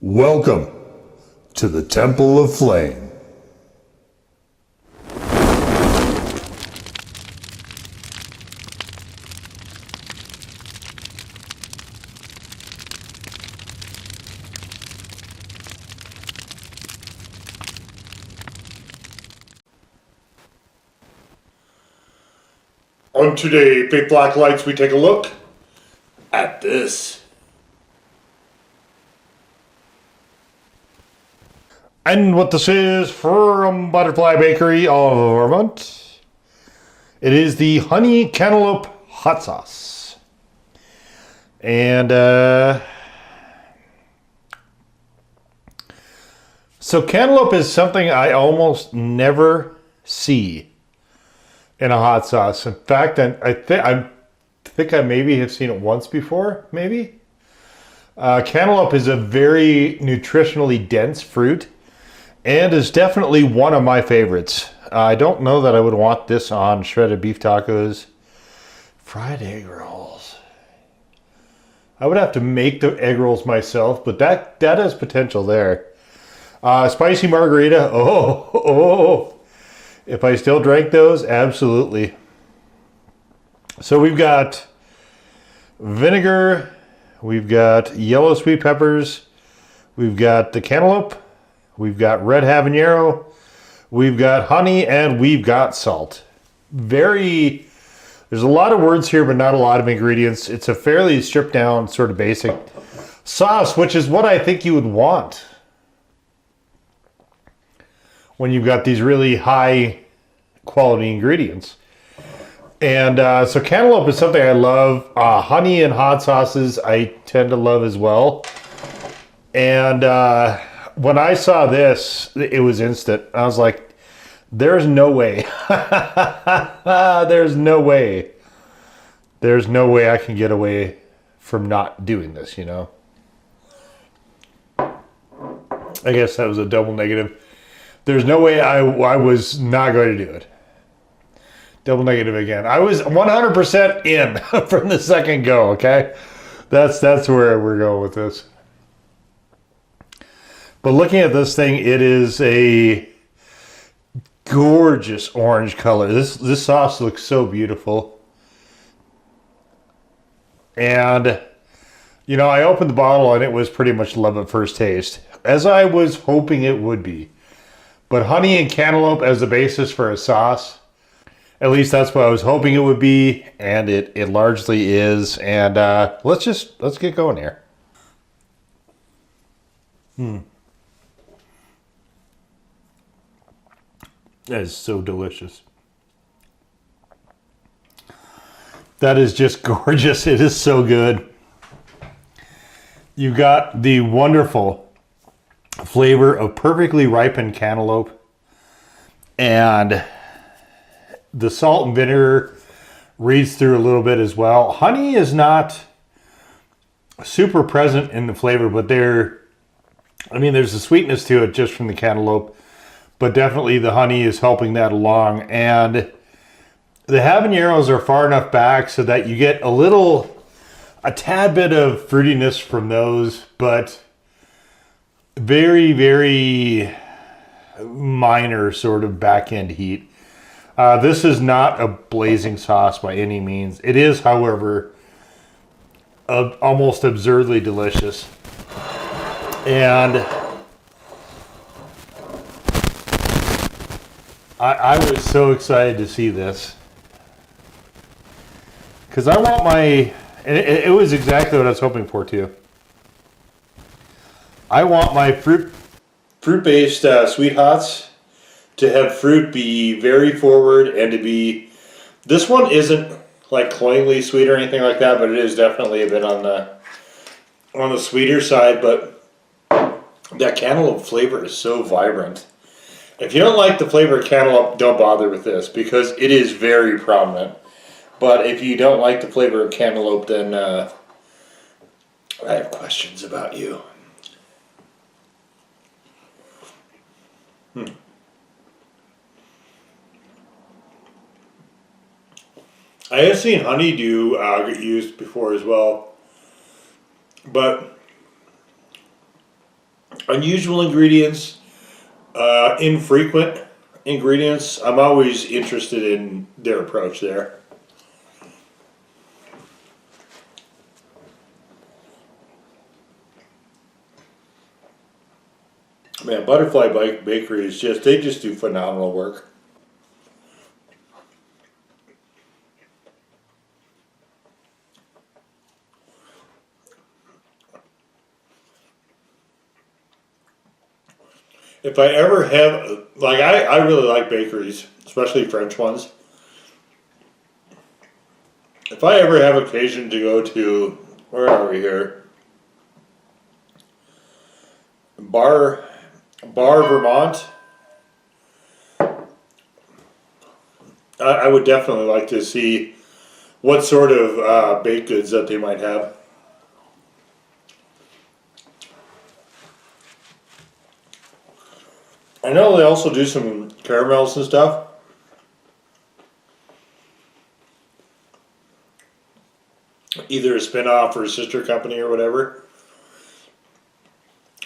Welcome to the Temple of Flame. On today, Big Black Lights, we take a look at this. And what this is from Butterfly Bakery of Vermont. It is the Honey Cantaloupe Hot Sauce. And, so cantaloupe is something I almost never see in a hot sauce. In fact, I think I maybe have seen it once before, maybe. Cantaloupe is a very nutritionally dense fruit and is definitely one of my favorites. I don't know that I would want this on shredded beef tacos, fried egg rolls. I would have to make the egg rolls myself, but that has potential there. Spicy margarita, oh. If I still drank those, absolutely. So we've got vinegar, we've got yellow sweet peppers, we've got the cantaloupe, we've got red habanero, we've got honey, and we've got salt. There's a lot of words here, but not a lot of ingredients. It's a fairly stripped down, sort of basic sauce, which is what I think you would want when you've got these really high quality ingredients. And so cantaloupe is something I love. Honey and hot sauces I tend to love as well. And when I saw this, it was instant. I was like, there's no way. There's no way. There's no way I can get away from not doing this, you know? I guess that was a double negative. There's no way I was not going to do it. Double negative again. I was 100% in from the second go, okay? That's where we're going with this. But looking at this thing, it is a gorgeous orange color. This sauce looks so beautiful. And, you know, I opened the bottle and it was pretty much love at first taste, as I was hoping it would be. But honey and cantaloupe as the basis for a sauce, at least that's what I was hoping it would be, and it largely is. And let's get going here. That is so delicious. That is just gorgeous. It is so good. You got the wonderful flavor of perfectly ripened cantaloupe, and the salt and vinegar reads through a little bit as well. Honey is not super present in the flavor, but there's a sweetness to it just from the cantaloupe, but definitely the honey is helping that along. And the habaneros are far enough back so that you get a tad bit of fruitiness from those, but very, very minor sort of back end heat. This is not a blazing sauce by any means. It is, however, almost absurdly delicious. And I was so excited to see this, because I want it was exactly what I was hoping for too. I want my fruit-based sweet hots to have fruit be very forward, and to be, this one isn't like cloyingly sweet or anything like that, but it is definitely a bit on the sweeter side. But that cantaloupe flavor is so vibrant. If you don't like the flavor of cantaloupe, don't bother with this, because it is very prominent. But if you don't like the flavor of cantaloupe, then I have questions about you. I have seen honeydew get used before as well, but Unusual ingredients, infrequent ingredients. I'm always interested in their approach there. Man, Butterfly Bakery is they just do phenomenal work. If I ever have, like, I really like bakeries, especially French ones. If I ever have occasion to go to, where are we here? Bar, Vermont. I would definitely like to see what sort of baked goods that they might have. I know they also do some caramels and stuff. Either a spin-off or a sister company or whatever.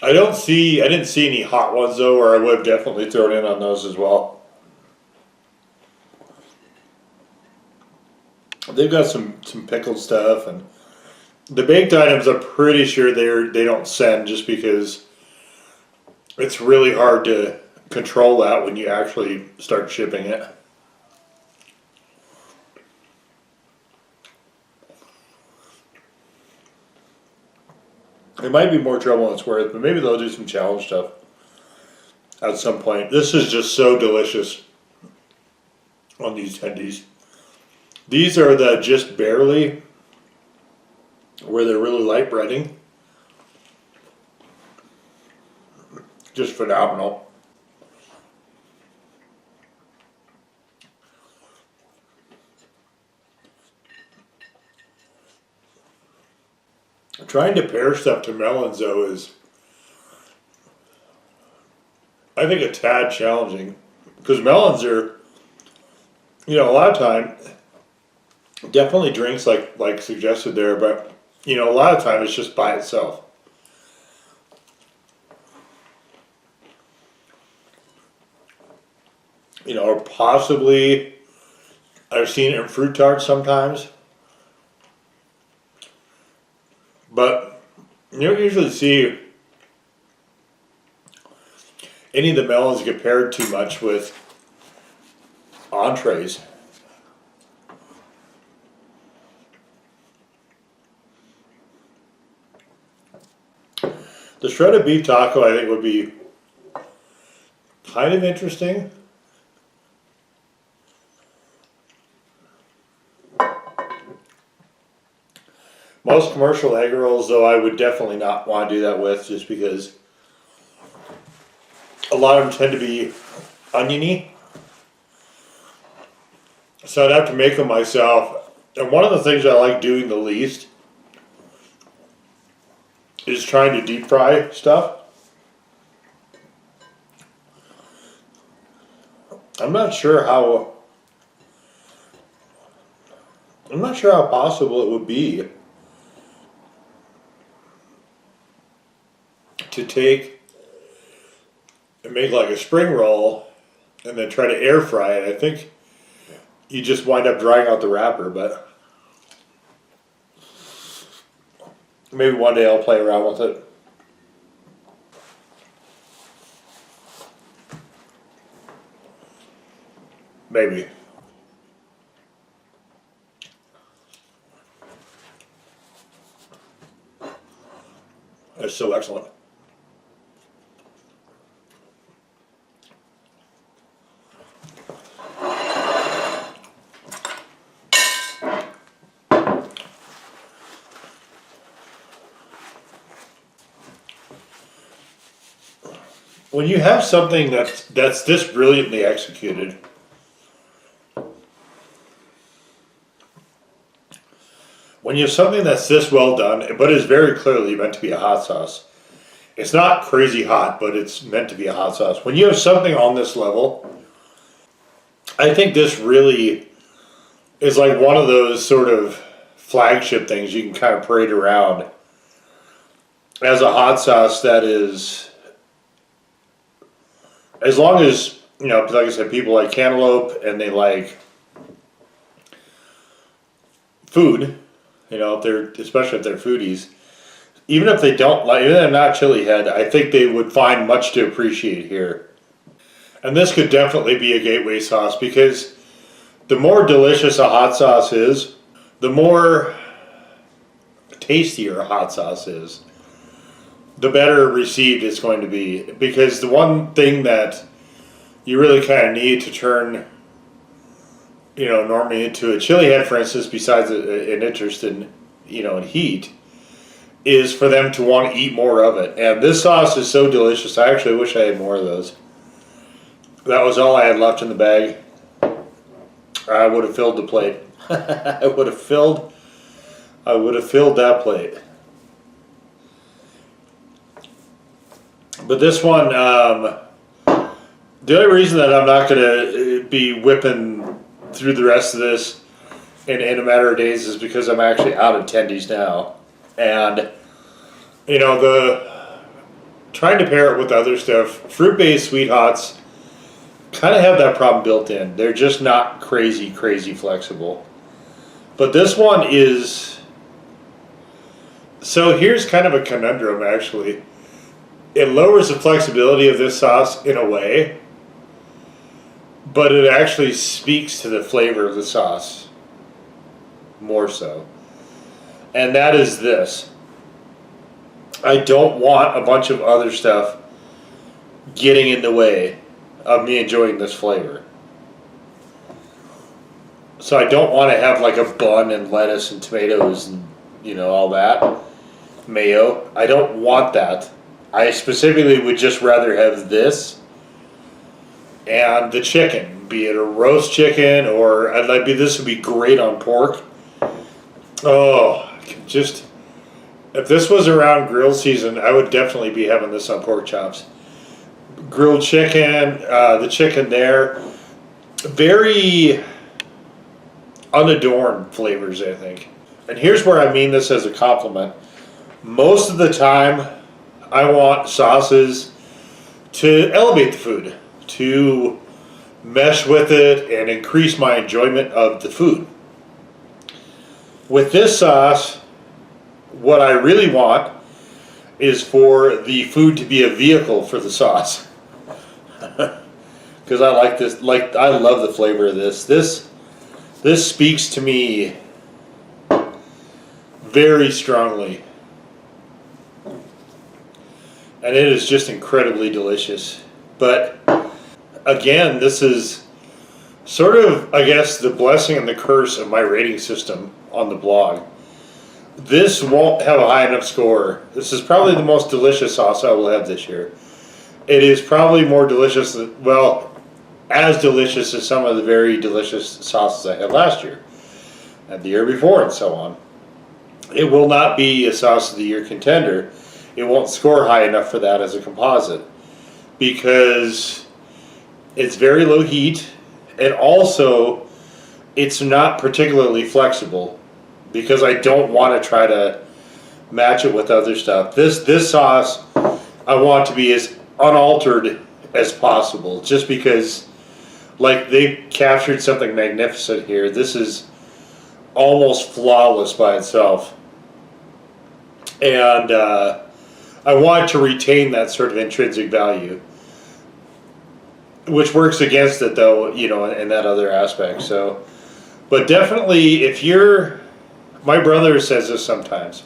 I didn't see any hot ones though, or I would have definitely thrown in on those as well. They've got some pickled stuff, and the baked items I'm pretty sure they don't send just because it's really hard to control that when you actually start shipping it. It might be more trouble than it's worth, but maybe they'll do some challenge stuff at some point. This is just so delicious on these tendies. These are the just barely, where they're really light breading. Just phenomenal. Trying to pair stuff to melons though is, I think, a tad challenging, because melons are, a lot of time, definitely drinks like suggested there, but a lot of time it's just by itself. Or possibly I've seen it in fruit tarts sometimes. But you don't usually see any of the melons get paired too much with entrees. The shredded beef taco, I think, would be kind of interesting. Most commercial egg rolls, though, I would definitely not want to do that with, just because a lot of them tend to be oniony. So I'd have to make them myself. And one of the things I like doing the least is trying to deep fry stuff. I'm not sure how possible it would be to take and make like a spring roll and then try to air fry it. I think you just wind up drying out the wrapper, but maybe one day I'll play around with it. Maybe. That's so excellent. When you have something that's this brilliantly executed, when you have something that's this well done, but is very clearly meant to be a hot sauce, it's not crazy hot, but it's meant to be a hot sauce. When you have something on this level, I think this really is like one of those sort of flagship things you can kind of parade around as a hot sauce that is as long as, you know, like I said, people like Cantaloupe and they like food, you know, if they're, especially if they're foodies, even if they don't like, even if they're not chili head, I think they would find much to appreciate here. And this could definitely be a gateway sauce, because the more delicious a hot sauce is, the more tastier a hot sauce is, the better received it's going to be. Because the one thing that you really kind of need to turn, you know, normally into a chili head, for instance, besides an interest in, you know, in heat, is for them to want to eat more of it. And this sauce is so delicious. I actually wish I had more of those. That was all I had left in the bag. I would have filled the plate. I would have filled that plate. But this one, the only reason that I'm not going to be whipping through the rest of this in a matter of days is because I'm actually out of tendies now. And, you know, trying to pair it with other stuff, fruit-based sweet hots kind of have that problem built in. They're just not crazy flexible. But this one is, so here's kind of a conundrum, actually. It lowers the flexibility of this sauce in a way, but it actually speaks to the flavor of the sauce more so. And that is this. I don't want a bunch of other stuff getting in the way of me enjoying this flavor. So I don't want to have like a bun and lettuce and tomatoes and, you know, all that. Mayo. I don't want that. I specifically would just rather have this and the chicken, be it a roast chicken or this would be great on pork. Oh, just, if this was around grill season, I would definitely be having this on pork chops. Grilled chicken, the chicken there, very unadorned flavors, I think. And here's where I mean this as a compliment. Most of the time, I want sauces to elevate the food, to mesh with it and increase my enjoyment of the food. With this sauce, what I really want is for the food to be a vehicle for the sauce. Because I like this, like, I love the flavor of this. This speaks to me very strongly. And it is just incredibly delicious. But again, this is sort of, I guess, the blessing and the curse of my rating system on the blog. This won't have a high enough score. This is probably the most delicious sauce I will have this year. It is probably more delicious than, well, as delicious as some of the very delicious sauces I had last year and the year before and so on. It will not be a sauce of the year contender. It won't score high enough for that as a composite because it's very low heat, and also it's not particularly flexible because I don't want to try to match it with other stuff. This sauce I want to be as unaltered as possible, just because, like, they captured something magnificent here. This is almost flawless by itself, and I want to retain that sort of intrinsic value, which works against it, though, you know, in that other aspect. So, but definitely, if you're, my brother says this sometimes,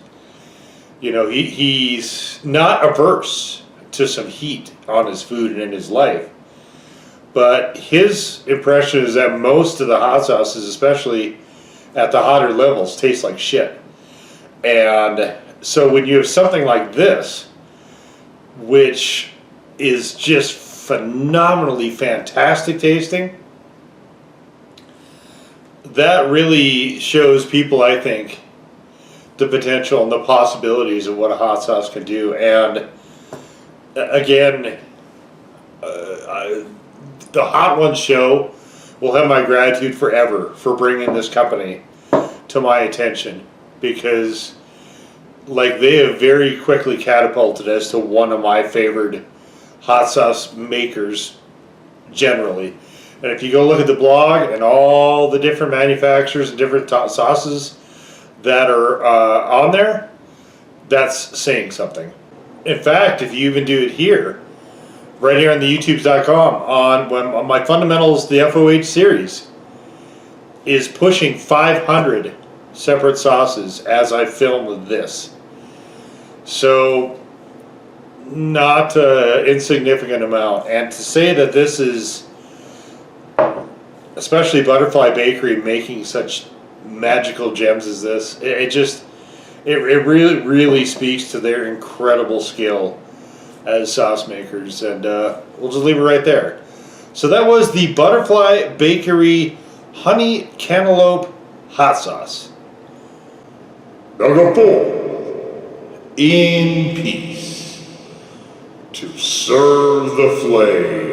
you know, he's not averse to some heat on his food and in his life, but his impression is that most of the hot sauces, especially at the hotter levels, taste like shit. And so when you have something like this, which is just phenomenally fantastic tasting, that really shows people, I think, the potential and the possibilities of what a hot sauce can do. And again, the Hot Ones show will have my gratitude forever for bringing this company to my attention, because, like, they have very quickly catapulted us to one of my favorite hot sauce makers generally. And if you go look at the blog and all the different manufacturers and different sauces that are on there, that's saying something. In fact, if you even do it here, right here on the youtubes.com, on my fundamentals, the FOH series is pushing 500 separate sauces as I film this. So not an insignificant amount. And to say that this is, especially Butterfly Bakery making such magical gems as this, it really speaks to their incredible skill as sauce makers. And we'll just leave it right there. So that was the Butterfly Bakery Honey Cantaloupe Hot Sauce. Number 4. In peace, to serve the flame.